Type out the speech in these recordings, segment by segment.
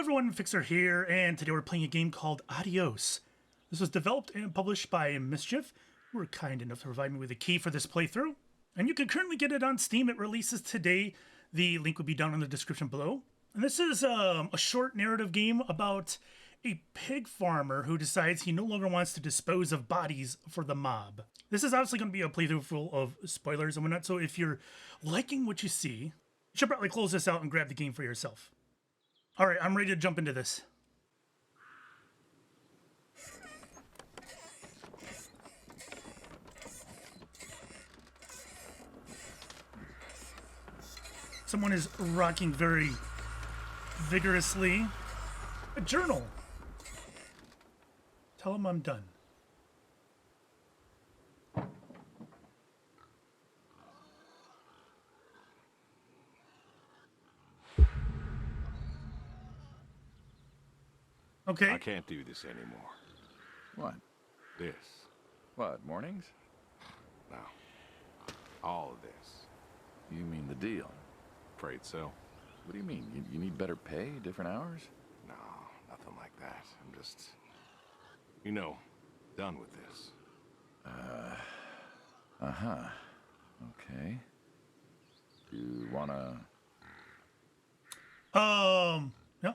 everyone, Fixxxer here, and today we're playing a game called Adios. This was developed and published by Mischief, who were kind enough to provide me with a key for this playthrough. And you can currently get it on Steam. It releases today. The link will be down in the description below. And this is a short narrative game about a pig farmer who decides he no longer wants to dispose of bodies for the mob. This is obviously going to be a playthrough full of spoilers and whatnot, so if you're liking what you see, you should probably close this out and grab the game for yourself. All right, I'm ready to jump into this. Someone is rocking very vigorously. A journal. Tell him I'm done. Okay. I can't do this anymore. What? This. What, mornings? No. All of this. You mean the deal? Afraid so. What do you mean? You need better pay, different hours? No, nothing like that. I'm just, you know, done with this. Uh-huh. Okay. You wanna... Yeah,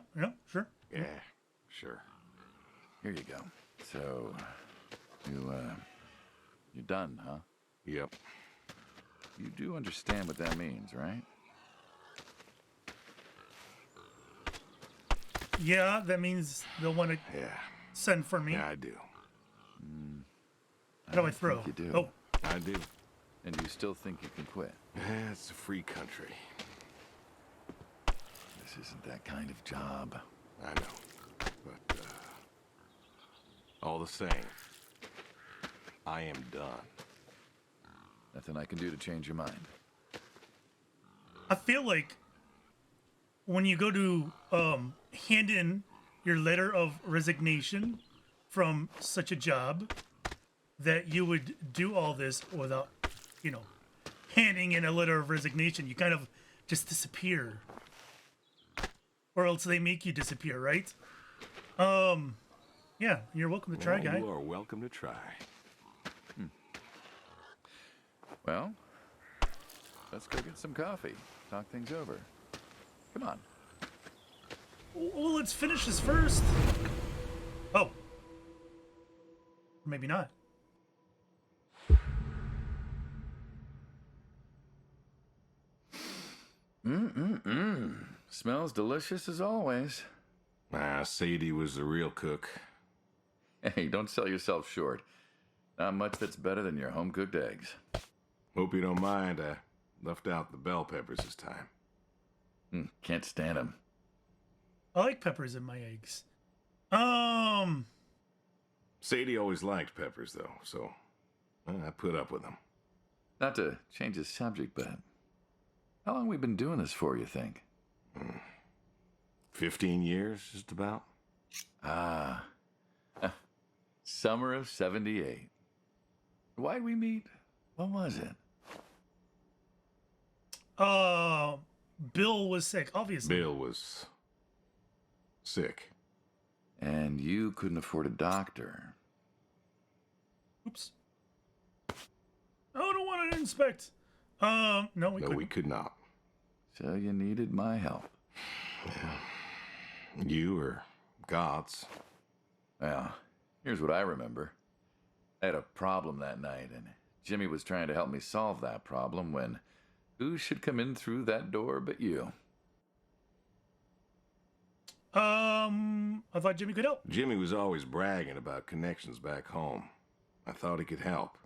sure. Yeah, sure. Here you go. So, you're done, huh? Yep. You do understand what that means, right? Yeah, that means they'll want to Yeah. send for me. Yeah, I do. How do I throw? think you do. Oh, I do. And you still think you can quit? Yeah, it's a free country. This isn't that kind of job. I know. But, all the same, I am done. Nothing I can do to change your mind. I feel like when you go to hand in your letter of resignation from such a job, that you would do all this without, handing in a letter of resignation. You kind of just disappear. Or else they make you disappear, right? Yeah, you're welcome to try, guy. You are welcome to try. Well, let's go get some coffee. Talk things over. Come on. Well, let's finish this first. Oh. Maybe not. Smells delicious as always. Sadie was the real cook. Hey, don't sell yourself short. Not much that's better than your home-cooked eggs. Hope you don't mind. I left out the bell peppers this time. Can't stand them. I like peppers in my eggs. Sadie always liked peppers, though, so I put up with them. Not to change the subject, but how long we been doing this for, you think? 15 years, just about. Summer of '78. Why'd we meet? What was it? Bill was sick, obviously. Bill was sick. And you couldn't afford a doctor. Oops. Oh, I don't want to inspect. No, we No, couldn't. we could not. So you needed my help. You or God's. Well, here's what I remember. I had a problem that night, and Jimmy was trying to help me solve that problem when who should come in through that door but you? I thought Jimmy could help. Jimmy was always bragging about connections back home. I thought he could help.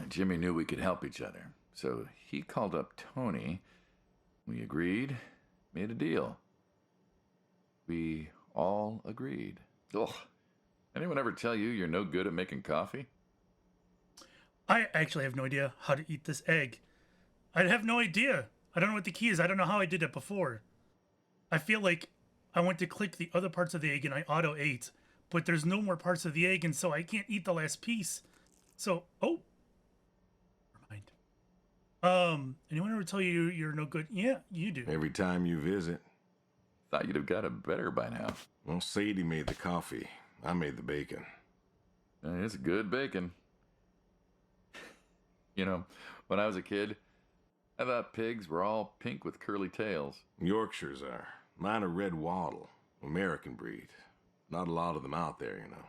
Jimmy knew we could help each other, so he called up Tony. We agreed, made a deal. We all agreed. Ugh. Anyone ever tell you you're no good at making coffee? I actually have no idea how to eat this egg. I have no idea. I don't know what the key is. I don't know how I did it before. I feel like I went to click the other parts of the egg and I auto ate, but there's no more parts of the egg, and so I can't eat the last piece. So, never mind. Anyone ever tell you you're no good? Yeah, you do. Every time you visit. Thought you'd have got it better by now. Well, Sadie made the coffee. I made the bacon. It's good bacon. You know, when I was a kid, I thought pigs were all pink with curly tails. Yorkshires are. Mine are red wattle. American breed. Not a lot of them out there, you know.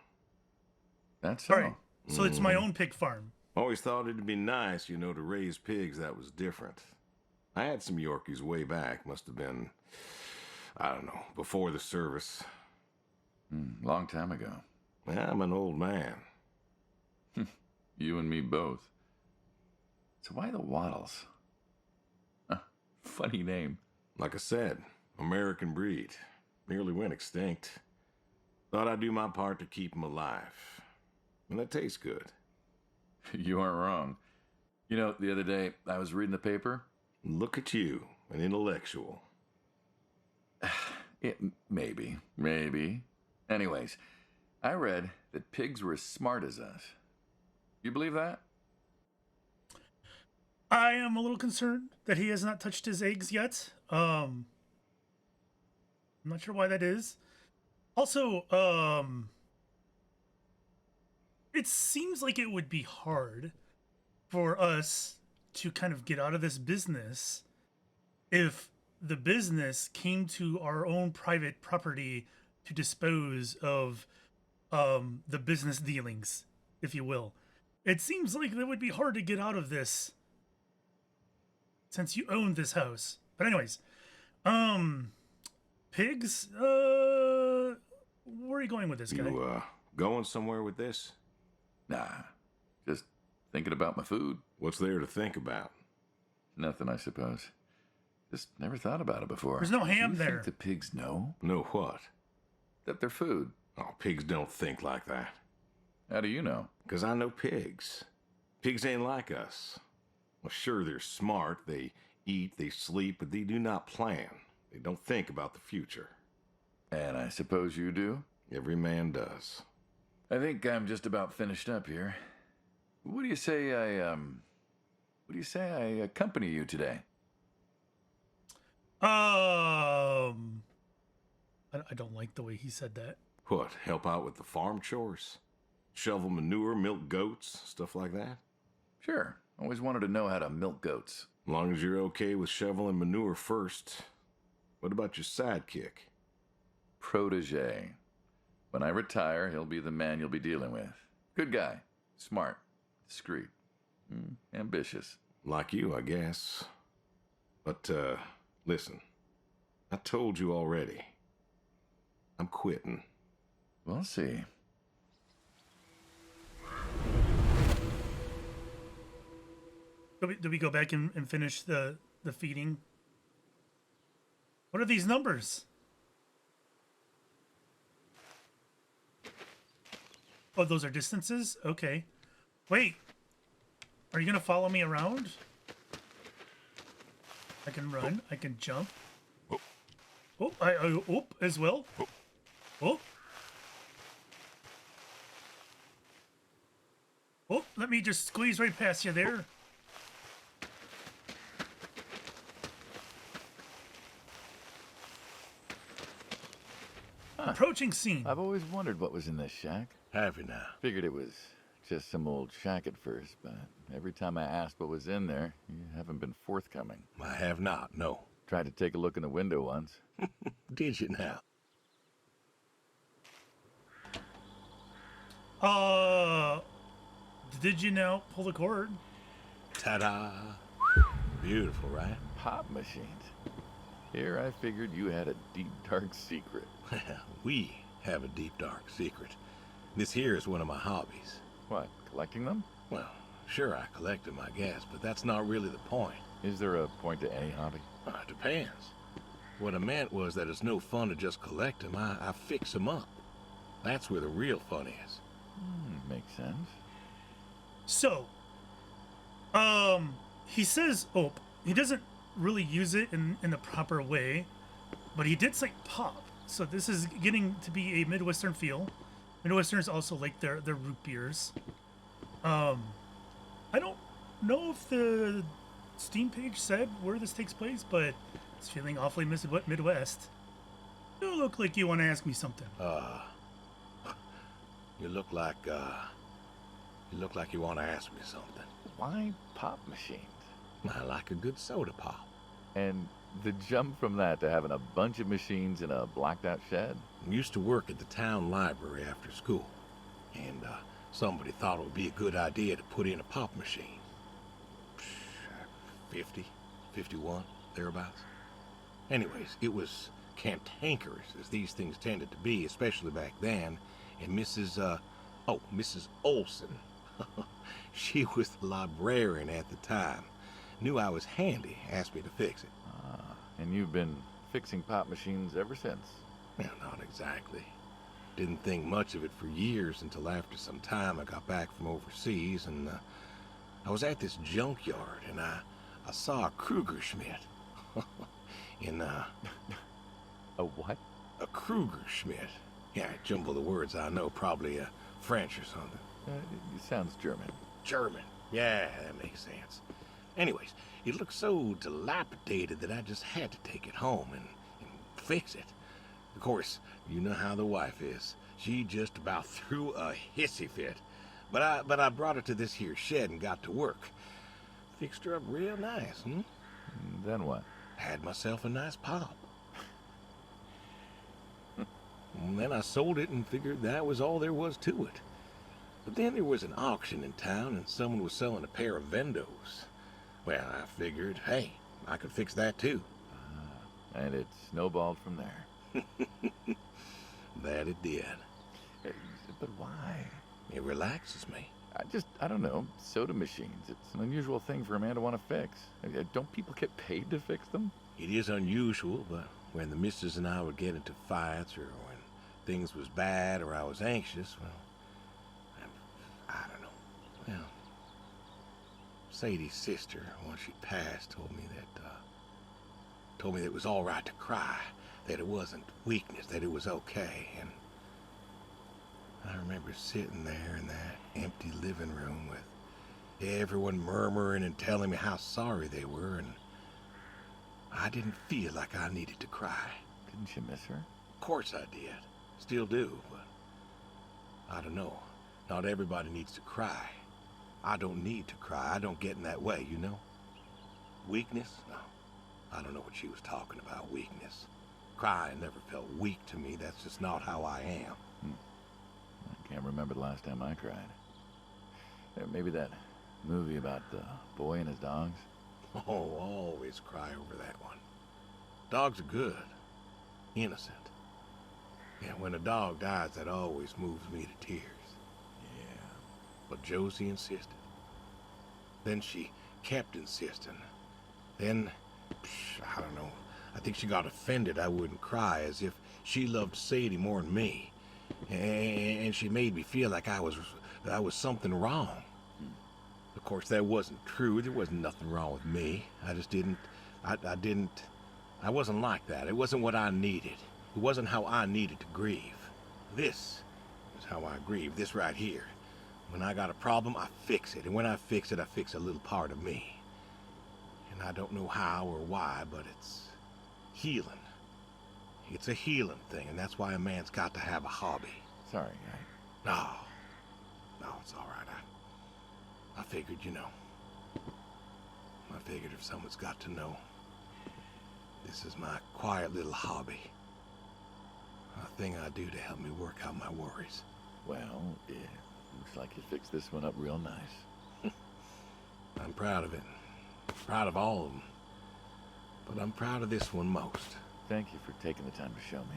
That's so. All right. So it's my own pig farm. Always thought it'd be nice, you know, to raise pigs that was different. I had some Yorkies way back. Must have been, I don't know, before the service. Long time ago. I'm an old man. You and me both. So why the Waddles? Funny name. Like I said, American breed. Nearly went extinct. Thought I'd do my part to keep them alive. And that tastes good. You aren't wrong. You know, the other day, I was reading the paper. Look at you, an intellectual. Maybe. Anyways, I read that pigs were as smart as us. You believe that? I am a little concerned that he has not touched his eggs yet. I'm not sure why that is. Also, it seems like it would be hard for us to kind of get out of this business if the business came to our own private property to dispose of the business dealings, if you will. It seems like it would be hard to get out of this since you own this house. But anyways, pigs, where are you going with this guy? You, going somewhere with this? Nah, just thinking about my food. What's there to think about? Nothing, I suppose. Just never thought about it before. There's no ham Do you there. think the pigs know Know what? that they're food? Oh, pigs don't think like that. How do you know? 'Cause I know pigs. Pigs ain't like us. Well, sure, they're smart. They eat, they sleep, but they do not plan. They don't think about the future. And I suppose you do? Every man does. I think I'm just about finished up here. What do you say I accompany you today? I don't like the way he said that. What, help out with the farm chores? Shovel manure, milk goats, stuff like that? Sure. Always wanted to know how to milk goats. As long as you're okay with shoveling manure first. What about your sidekick? Protege. When I retire, he'll be the man you'll be dealing with. Good guy. Smart. Discreet. Ambitious. Like you, I guess. But, listen. I told you already. I'm quitting. We'll see. Do we go back and finish the feeding? What are these numbers? Oh, those are distances? Okay. Wait. Are you going to follow me around? I can run. I can jump. Oh, I as well. Oh. Oh, let me just squeeze right past you there. Approaching scene. I've always wondered what was in this shack. Have you now? Figured it was just some old shack at first, but every time I asked what was in there, you haven't been forthcoming. I have not, no. Tried to take a look in the window once. Did you now? Did you now pull the cord? Ta-da! Beautiful, right? Pop machines. Here I figured you had a deep, dark secret. We have a deep, dark secret. This here is one of my hobbies. What, collecting them? Well, sure, I collect them, I guess, but that's not really the point. Is there a point to any hobby? It depends. What I meant was that it's no fun to just collect them. I fix them up. That's where the real fun is. Makes sense. So, he says "op." He doesn't really use it in the proper way, but he did say "pop." So this is getting to be a Midwestern feel. Midwesterners also like their root beers. I don't know if the Steam page said where this takes place, but it's feeling awfully Midwest. look like you want to ask me something. You look like you want to ask me something. Why pop machines? I like a good soda pop. And the jump from that to having a bunch of machines in a blacked out shed? I used to work at the town library after school, and somebody thought it would be a good idea to put in a pop machine. 50, 51, thereabouts. Anyways, it was cantankerous, as these things tended to be, especially back then, and Mrs. Olson, she was the librarian at the time, knew I was handy, asked me to fix it. And you've been fixing pop machines ever since? Well, not exactly. Didn't think much of it for years until after some time I got back from overseas, and I was at this junkyard, and I saw a Kruger Schmidt. A what? A Kruger Schmidt. Yeah, I jumble the words, I know, probably French or something. It sounds German. German. Yeah, that makes sense. Anyways, it looked so dilapidated that I just had to take it home and fix it. Of course, you know how the wife is. She just about threw a hissy fit. But I brought her to this here shed and got to work. Fixed her up real nice, Then what? Had myself a nice pop. And then I sold it and figured that was all there was to it. But then there was an auction in town and someone was selling a pair of Vendos. Well, I figured, hey, I could fix that too. And it snowballed from there. That it did. But why? It relaxes me. I don't know, soda machines. It's an unusual thing for a man to want to fix. Don't people get paid to fix them? It is unusual, but when the missus and I would get into fights or when things was bad or I was anxious, well, I don't know. Well, Sadie's sister, once she passed, told me that it was all right to cry, that it wasn't weakness, that it was okay, and I remember sitting there in that empty living room with everyone murmuring and telling me how sorry they were, and I didn't feel like I needed to cry. Didn't you miss her? Of course I did. Still do, but I don't know. Not everybody needs to cry. I don't need to cry. I don't get in that way, you know? Weakness? No. I don't know what she was talking about, weakness. Crying never felt weak to me. That's just not how I am. I can't remember the last time I cried. Maybe that movie about the boy and his dogs. Oh, always cry over that one. Dogs are good. Innocent. Yeah, when a dog dies, that always moves me to tears. Yeah. But Josie insisted. Then she kept insisting. Then, I don't know, I think she got offended I wouldn't cry, as if she loved Sadie more than me. And she made me feel like I was something wrong. Of course, that wasn't true. There wasn't nothing wrong with me. I just didn't, I wasn't like that. It wasn't what I needed. It wasn't how I needed to grieve. This is how I grieve, this right here. When I got a problem, I fix it. And when I fix it, I fix a little part of me. And I don't know how or why, but it's healing. It's a healing thing, and that's why a man's got to have a hobby. Sorry, No, it's all right. I figured, you know. I figured if someone's got to know, this is my quiet little hobby. A thing I do to help me work out my worries. Well, yeah, looks like you fixed this one up real nice. I'm proud of it. Proud of all of them. But I'm proud of this one most. Thank you for taking the time to show me.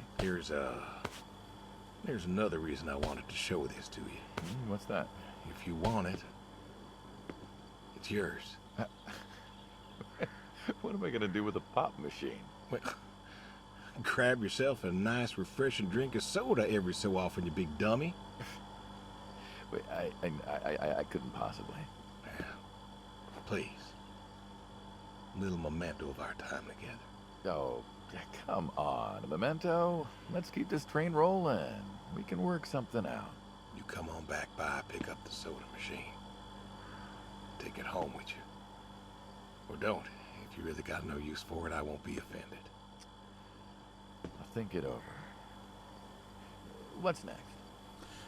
There's another reason I wanted to show this to you. What's that? If you want it, it's yours. What am I gonna do with a pop machine? Well, grab yourself a nice, refreshing drink of soda every so often, you big dummy. Wait, I couldn't possibly. Well, please. A little memento of our time together. Oh, yeah, come on, a memento. Let's keep this train rolling. We can work something out. You come on back by, pick up the soda machine. Take it home with you. Or don't. If you really got no use for it, I won't be offended. I'll think it over. what's next?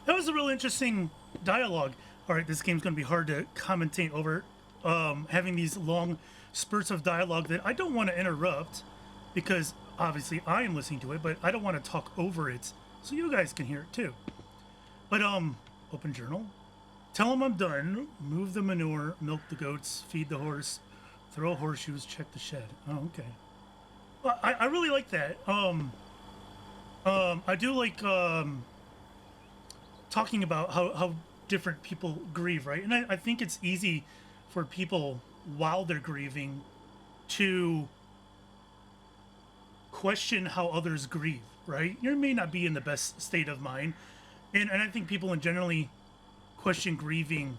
That was a real interesting dialogue. All right, this game's going to be hard to commentate over having these long spurts of dialogue that I don't want to interrupt because obviously I am listening to it, but I don't want to talk over it so you guys can hear it too. But open journal. Tell him I'm done. Move the manure, milk the goats, feed the horse, throw horseshoes, check the shed. Oh, okay. Well, I really like that. I do like talking about how different people grieve, right? And I think it's easy for people while they're grieving to question how others grieve, right? You may not be in the best state of mind. And I think people in generally question grieving,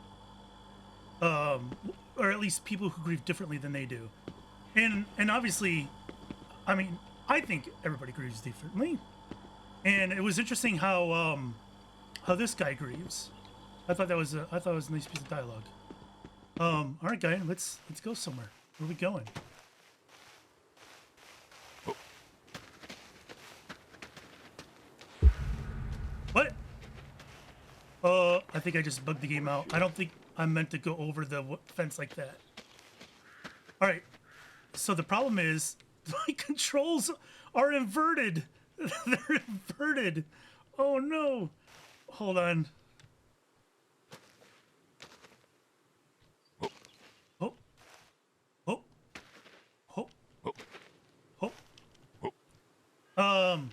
or at least people who grieve differently than they do. And obviously, I mean, I think everybody grieves differently. And it was interesting how this guy grieves. I thought it was a nice piece of dialogue. All right, guy, let's go somewhere. Where are we going? What? I think I just bugged the game out. I don't think I meant to go over the fence like that. All right. So the problem is my controls are inverted. They're inverted. Oh no. Hold on. Oh. Oh. Oh. Oh. Oh.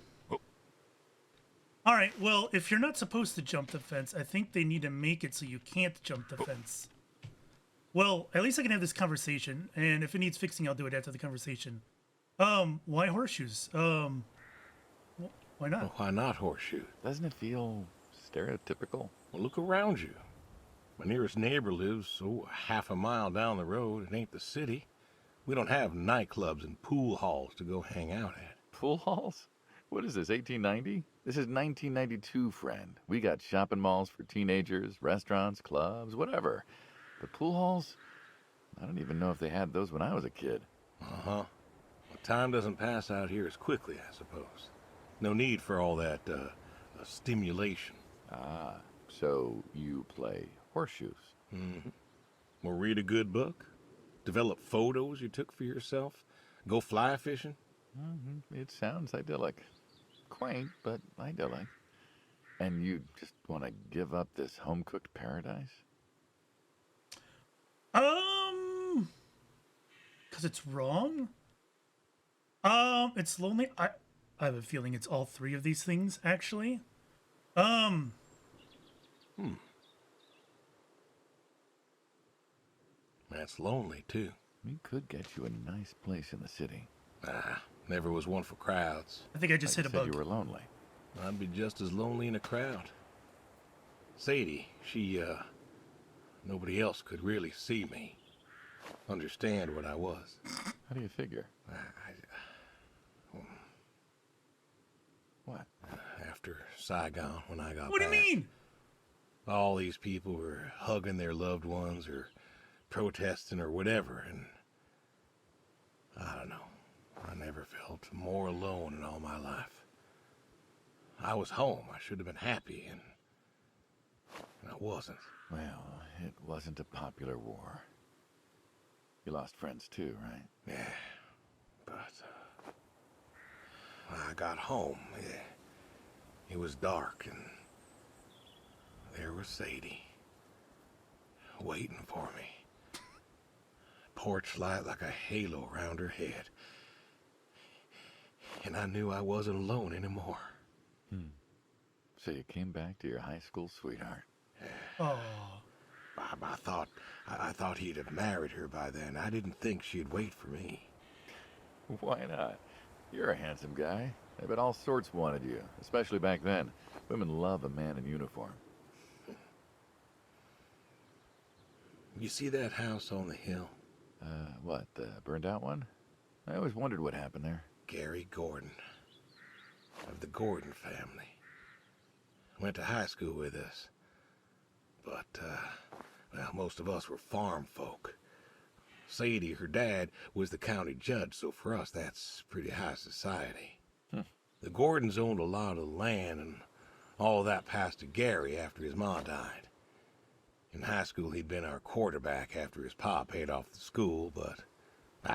All right, well, if you're not supposed to jump the fence, I think they need to make it so you can't jump the fence. Well, at least I can have this conversation, and if it needs fixing, I'll do it after the conversation. Why horseshoes? Why not? Well, why not horseshoes? Doesn't it feel stereotypical? Well, look around you. My nearest neighbor lives, half a mile down the road. It ain't the city. We don't have nightclubs and pool halls to go hang out at. Pool halls? What is this, 1890? This is 1992, friend. We got shopping malls for teenagers, restaurants, clubs, whatever. But pool halls? I don't even know if they had those when I was a kid. Uh-huh. Well, time doesn't pass out here as quickly, I suppose. No need for all that, stimulation. Ah, so you play horseshoes. Mm-hmm. Or read a good book? Develop photos you took for yourself? Go fly fishing? Mm-hmm. It sounds idyllic. Quaint, but idyllic. And you just want to give up this home-cooked paradise? Because it's wrong? It's lonely. I have a feeling it's all three of these things, actually. That's lonely, too. We could get you a nice place in the city. Never was one for crowds. I think I just hit a You said bug. you were lonely. I'd be just as lonely in a crowd. Sadie, nobody else could really see me, understand what I was. How do you figure? What? After Saigon, when I got What do you back, mean? all these people were hugging their loved ones or protesting or whatever, and I don't know. I never felt more alone in all my life. I was home. I should have been happy, and I wasn't. Well, it wasn't a popular war. You lost friends too, right? Yeah, but when I got home, it was dark, and there was Sadie waiting for me. Porch light like a halo around her head. And I knew I wasn't alone anymore. So you came back to your high school sweetheart. Oh, I thought he'd have married her by then. I didn't think she'd wait for me. Why not? You're a handsome guy. I bet all sorts wanted you, especially back then. Women love a man in uniform. You see that house on the hill? What, the burned out one? I always wondered what happened there. Gary Gordon, of the Gordon family. Went to high school with us. But, well, most of us were farm folk. Sadie, her dad, was the county judge, so for us, that's pretty high society. The Gordons owned a lot of land and All that passed to Gary after his ma died. In high school, he'd been our quarterback after his pa paid off the school, but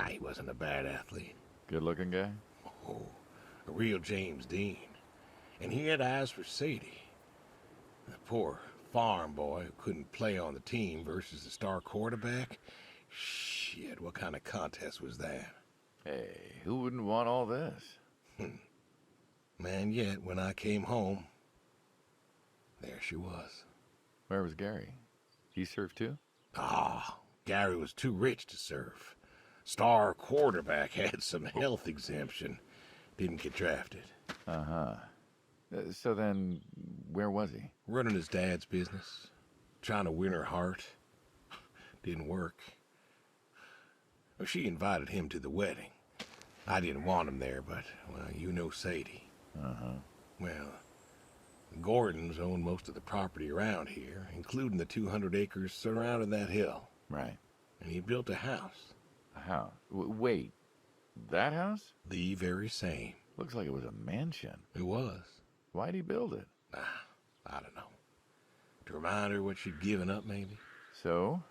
he wasn't a bad athlete. Good-looking guy? Oh, a real James Dean. And he had eyes for Sadie. The poor farm boy who couldn't play on the team versus the star quarterback. Shit, what kind of contest was that? Hey, who wouldn't want all this? Man, yet when I came home, there she was. Where was Gary? He surfed too? Gary was too rich to surf. Star quarterback had some health exemption. Didn't get drafted. Uh-huh. So then, where was he? Running his dad's business. Trying to win her heart. Didn't work. Well, she invited him to the wedding. I didn't want him there, but, well, you know Sadie. Uh-huh. Well, the Gordons own most of the property around here, including the 200 acres surrounding that hill. Right. And he built a house. A house? Wait, that house? The very same. Looks like it was a mansion. It was. Why'd he build it? I don't know. To remind her what she'd given up, maybe? So,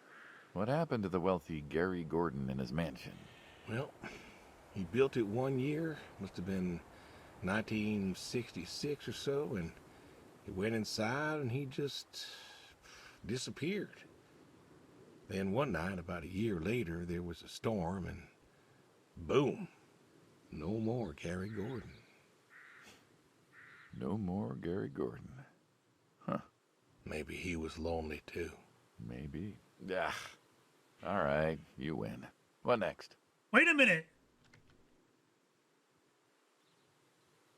what happened to the wealthy Gary Gordon in his mansion? Well, he built it one year. Must have been 1966 or so, and he went inside and he just disappeared. Then one night, about a year later, there was a storm and boom, no more Gary Gordon. No more Gary Gordon. Huh. Maybe he was lonely too. Maybe. All right, you win. What next? Wait a minute.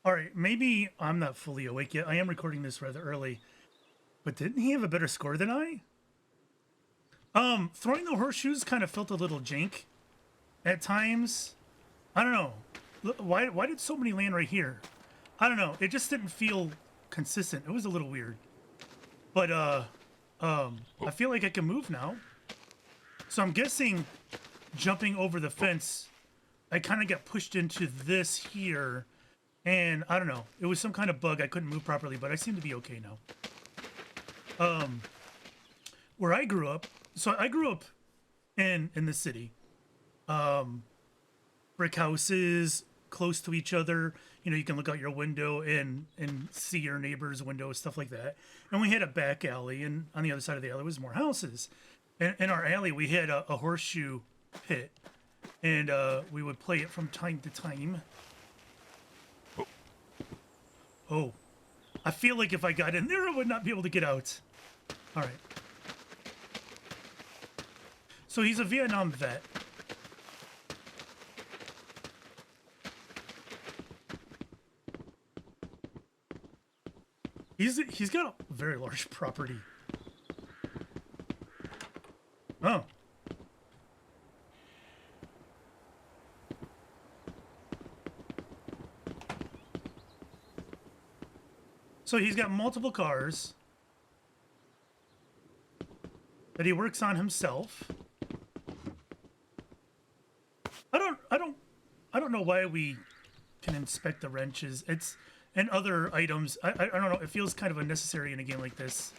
All right, maybe I'm not fully awake yet. I am recording this rather early. But didn't he have a better score than I? Throwing the horseshoes kind of felt a little jank at times. I don't know. Why did so many land right here? I don't know. It just didn't feel consistent. It was a little weird. But I feel like I can move now. So I'm guessing jumping over the fence, I kind of got pushed into this here. And I don't know. It was some kind of bug. I couldn't move properly, but I seem to be okay now. Where I grew up, so I grew up in the city. Brick houses close to each other. You know, you can look out your window and see your neighbor's window, stuff like that. And we had a back alley, and on the other side of the alley was more houses. And in our alley, we had a horseshoe pit, and we would play it from time to time. Oh, I feel like if I got in there, I would not be able to get out. All right. So he's a Vietnam vet. He's got a very large property. Oh. So he's got multiple cars that he works on himself. I don't know why we can inspect the wrenches. And other items. I don't know. It feels kind of unnecessary in a game like this.